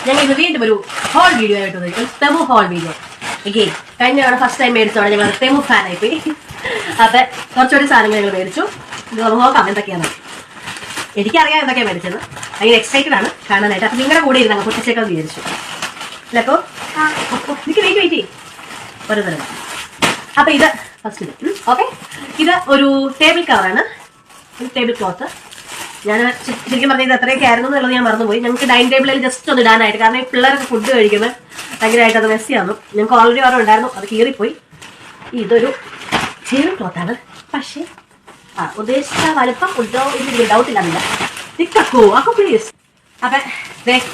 ഞങ്ങൾ ഇത് വീണ്ടും ഒരു ഹോൾ വീഡിയോ ആയിട്ട് വന്നിരിക്കും. തെമു ഹോൾ വീഡിയോ. എഗെയിൻ കഴിഞ്ഞ തവണ ഫസ്റ്റ് ടൈം മേടിച്ചോടെ ഞങ്ങൾ തെമു ഫാൻ ആയിപ്പോയി. അപ്പൊ കുറച്ചുകൂടി സാധനങ്ങൾ ഞങ്ങൾ മേടിച്ചു. ഇത് നോക്കാം എന്തൊക്കെയാണ്. എനിക്കറിയാം എന്തൊക്കെയാണ് മേടിച്ചത്. ഭയങ്കര എക്സൈറ്റഡ് ആണ് കാണാനായിട്ട്. അപ്പൊ നിങ്ങളുടെ കൂടെ ഇരുന്ന് പൊട്ടിച്ചേക്കാൻ വിചാരിച്ചു. അല്ലപ്പോ എനിക്ക് വെയിറ്റ് ഒരു തരം. അപ്പൊ ഇത് ഫസ്റ്റ് ഇത് ഓക്കെ. ഇത് ഒരു ടേബിൾ കവറാണ്, ഒരു ടേബിൾ ക്ലോത്ത്. ഞാൻ ശരിക്കും പറഞ്ഞത് ഇത് എത്രയൊക്കെ ആയിരുന്നു എന്നുള്ളത് ഞാൻ മറന്നുപോയി. ഞങ്ങൾക്ക് ഡൈനിങ് ടേബിളിൽ ജസ്റ്റ് ഒന്ന് ഇടാനായിട്ട്. കാരണം ഈ പിള്ളേർക്ക് ഫുഡ് കഴിക്കുമ്പോൾ ഭയങ്കരമായിട്ട് അത് മെസ്സിയാന്നു. ഞങ്ങൾക്ക് ഓൾറെഡി ഓരോ ഉണ്ടായിരുന്നു, അത് കീറിപ്പോയി. ഇതൊരു ടേബിൾ ക്ലോത്താണ്. പക്ഷേ ഉദ്ദേശിച്ച വലുപ്പം ഉണ്ടോ ഇല്ലെങ്കിൽ ഡൗട്ടില്ല. നിക്കോ അക്കോ പ്ലീസ്. അപ്പൊ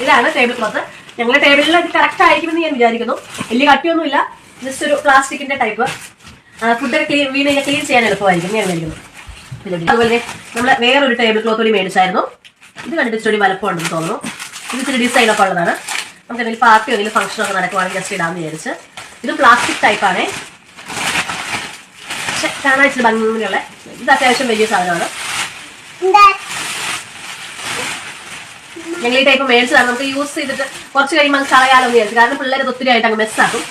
ഇതാണ് ടേബിൾ ക്ലോത്ത്. ഞങ്ങളുടെ ടേബിളിൽ ഇത് കറക്റ്റ് ആയിരിക്കുമെന്ന് ഞാൻ വിചാരിക്കുന്നു. വലിയ കട്ടിയൊന്നുമില്ല, ജസ്റ്റ് ഒരു പ്ലാസ്റ്റിക്കിന്റെ ടൈപ്പ്. ഫുഡൊക്കെ വീണ് ക്ലീൻ ചെയ്യാൻ എളുപ്പമായിരിക്കും ഞാൻ വിചാരിക്കുന്നു. അതുപോലെ നമ്മൾ വേറൊരു ടേബിൾ ക്ലോത്ത് കൂടി മേടിച്ചായിരുന്നു. ഇത് കണ്ടിട്ട് ഇച്ചിരി വലുപ്പം ഉണ്ടെന്ന് തോന്നുന്നു. ഇത് ഇച്ചിരി ഡിസൈനൊക്കെ ഉള്ളതാണ്. നമുക്ക് എന്തെങ്കിലും പാർട്ടിയോ എന്തെങ്കിലും ഫംഗ്ഷനോ ഒക്കെ നടക്കുവാണെങ്കിൽ ജസ്റ്റ് ഇടാമെന്ന് വിചാരിച്ച്. ഇത് പ്ലാസ്റ്റിക് ടൈപ്പാണേ, പക്ഷെ കാണാൻ ഇച്ചിരി ഭംഗിയുള്ള. ഇത് അത്യാവശ്യം വലിയ സാധനമാണ്. ഞങ്ങൾ ഈ ടൈപ്പ് മേടിച്ചതാണ്. നമുക്ക് യൂസ് ചെയ്തിട്ട് കുറച്ച് കഴിയുമ്പോൾ കളയാലോ എന്ന് വിചാരിച്ചു. കാരണം പിള്ളേർ ഒത്തിരി ആയിട്ട് അങ്ങ് മെസ്സാക്കും.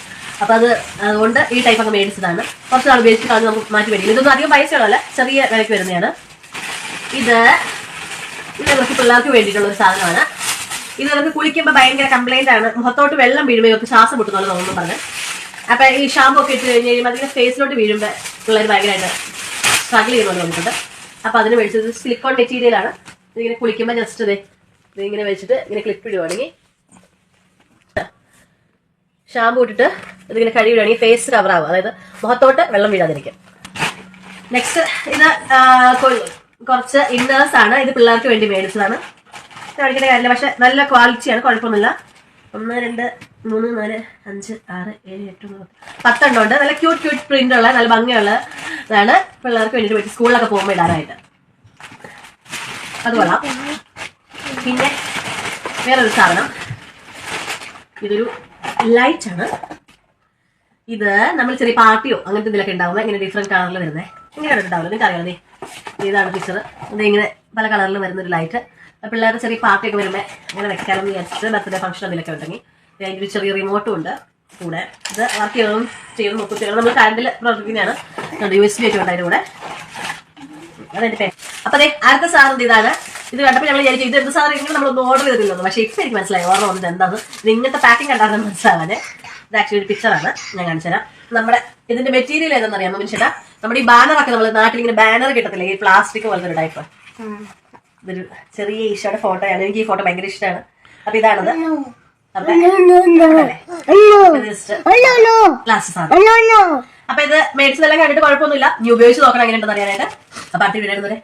അപ്പൊ അതുകൊണ്ട് ഈ ടൈപ്പ് അങ്ങ് മേടിച്ചതാണ്. കുറച്ച് നാൾ ഉപയോഗിച്ചിട്ട് കളഞ്ഞ് നമുക്ക് മാറ്റി മേടിക്കും. ഇതൊന്നും അധികം പൈസകളല്ല, ചെറിയ വിലയ്ക്ക് വരുന്നതാണ്. ഇത് നമുക്ക് പിള്ളേർക്ക് വേണ്ടിയിട്ടുള്ള ഒരു സാധനമാണ്. ഇത് നമുക്ക് കുളിക്കുമ്പോൾ ഭയങ്കര കംപ്ലൈന്റ് ആണ്. മുഖത്തോട്ട് വെള്ളം വീഴുമ്പോൾ ഇവർക്ക് ശ്വാസം മുട്ടുന്നല്ലോ തോന്നുന്നു പറഞ്ഞ്. അപ്പൊ ഈ ഷാമ്പു ഒക്കെ ഇട്ട് കഴിഞ്ഞ് കഴിയുമ്പോൾ അതിങ്ങനെ ഫേസിലോട്ട് വീഴുമ്പോൾ പിള്ളേർ ഭയങ്കരമായിട്ട് സ്ട്രഗിൾ ചെയ്യുന്നുണ്ട് തോന്നിയിട്ടുണ്ട്. അപ്പൊ അതിന് മേടിച്ചത് സിലിക്കോൺ മെറ്റീരിയലാണ്. ഇതിങ്ങനെ കുളിക്കുമ്പോൾ ജസ്റ്റ് ഇതിങ്ങനെ വെച്ചിട്ട് ഇങ്ങനെ ക്ലിപ്പ് ഇടുവാണെങ്കിൽ ഷാമ്പു ഇട്ടിട്ട് ഇതിങ്ങനെ കഴുകിടുകയാണെങ്കിൽ ഫേസ് കവർ ആവും. അതായത് മുഖത്തോട്ട് വെള്ളം വീഴാതിരിക്കും. നെക്സ്റ്റ് ഇത് കുറച്ച് ഇന്നേഴ്സ് ആണ്. ഇത് പിള്ളേർക്ക് വേണ്ടി മേടിച്ചതാണ്. കാണിക്കേണ്ട കാര്യമില്ല, പക്ഷെ നല്ല ക്വാളിറ്റിയാണ്, കുഴപ്പമൊന്നുമില്ല. 1 2 3 4 5 6 7 8 9 10 എണ്ണം ഉണ്ട്. നല്ല ക്യൂട്ട് പ്രിന്റ് ഉള്ള നല്ല ഭംഗിയുള്ള ഇതാണ്. പിള്ളേർക്ക് വേണ്ടിയിട്ട് പറ്റി സ്കൂളിലൊക്കെ പോകുമ്പോൾ ഇടാനായിട്ട് അത് കൊള്ളാം. പിന്നെ വേറൊരു സാധനം, ഇതൊരു ലൈറ്റ് ആണ്. ഇത് നമ്മൾ ചെറിയ പാർട്ടിയോ അങ്ങനത്തെ ഇതിലൊക്കെ ഉണ്ടാവുമ്പോൾ ഇങ്ങനെ ഡിഫറെന്റ് കളറിൽ വരുന്നത് ഇങ്ങനെയാണ് ഉണ്ടാവില്ല. നിങ്ങൾക്ക് അറിയാമോ? ഇതാണ് പിക്ചർ. ഇത് ഇങ്ങനെ പല കളറിൽ വരുന്ന ഒരു ലൈറ്റ്. പിള്ളേരുടെ ചെറിയ പാർട്ടിയൊക്കെ വരുമ്പോൾ അങ്ങനെ വെക്കാമെന്ന് വിചാരിച്ചിട്ട് ബർത്ത്ഡേ ഫംഗ്ഷൻ അതിലൊക്കെ ഉണ്ടെങ്കിൽ അതിൻ്റെ ഒരു ചെറിയ റിമോട്ടും ഉണ്ട് കൂടെ. ഇത് വർക്ക് ചെയ്യുന്നതും മുപ്പത്തിയാണ് നമ്മൾ കറണ്ടിൽ പ്രവർത്തിക്കുന്നതാണ്. USB ഒക്കെ ഉണ്ട് അതിൻ്റെ കൂടെ. അതെന്റെ പേര്. അപ്പൊ അതെ അടുത്ത സാധനം ഇതാണ്. ഇത് കണ്ടപ്പോൾ ഞങ്ങൾ വിചാരിക്കും ഇത് എന്ത് സാധനം ഇങ്ങനെ നമ്മളൊന്നും ഓർഡർ ചെയ്തിട്ടില്ലെന്ന്. പക്ഷേ ഇപ്പം എനിക്ക് മനസ്സിലായി ഓർഡർ വന്നത് എന്താന്ന്. ഇത് ഇങ്ങനത്തെ പാക്കിംഗ് കണ്ടാകുന്ന മനസ്സിലാവാന്. ഇത് ആക്ച്വലി ഒരു പിക്ചറാണ്, ഞാൻ കാണിച്ചുതരാം. നമ്മുടെ ഇതിന്റെ മെറ്റീരിയൽ ഏതെന്ന് അറിയാമോ മനുഷ്യരാ? നമ്മുടെ ഈ ബാനറൊക്കെ നമ്മൾ നാട്ടിൽ ഇങ്ങനെ ബാനർ കിട്ടത്തില്ലേ, ഈ പ്ലാസ്റ്റിക് പോലത്തെ ഒരു ടൈപ്പ്. ഇതൊരു ചെറിയ ഈശോയുടെ ഫോട്ടോയാണ്. എനിക്ക് ഈ ഫോട്ടോ ഭയങ്കര ഇഷ്ടമാണ്. അപ്പൊ ഇതാണത്. അപ്പൊ ഇത് മേടിച്ചതെല്ലാം കണ്ടിട്ട് കുഴപ്പമൊന്നുമില്ല. നീ ഉപയോഗിച്ച് നോക്കണം എങ്ങനെയുണ്ടെന്ന് അറിയാനായിട്ട്. അപ്പൊ അടുത്ത വീഡിയോ ബൈ.